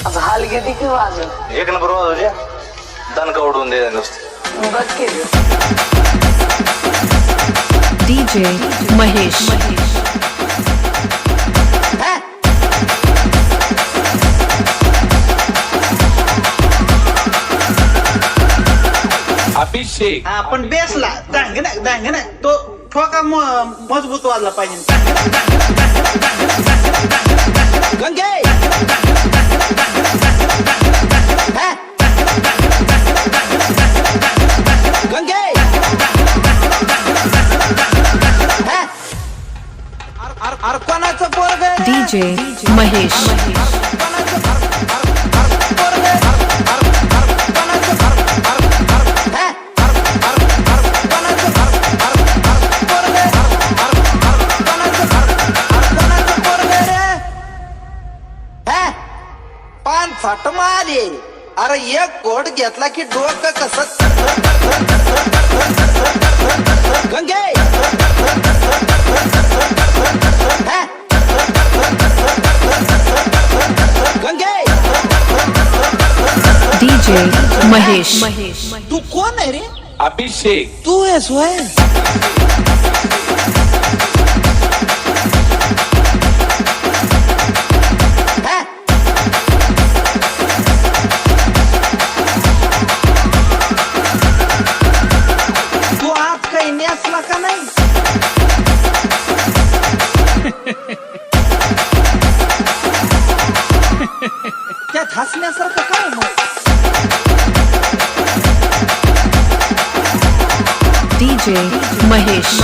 आता हालगी किती वाजल? एक नंबर वाजवच्या दणका उडवून दे नुसतं. बघ की DJ Mahesh अभिषेक आपण बेसला दांगना तो ठोका मजबूत वाजला पाहिजे. गंगे गंगे कोणाचं पोरग DJ Mahesh पान फाट मारे. अरे एक कोट घेतला की डोकं कसं गंगे गंगे DJ Mahesh तू कोण आहे रे? अभिषेक तू आहेस होय? तू आज काही नेसला का नाही? त्यात हसण्यासारखं काय मग? DJ Mahesh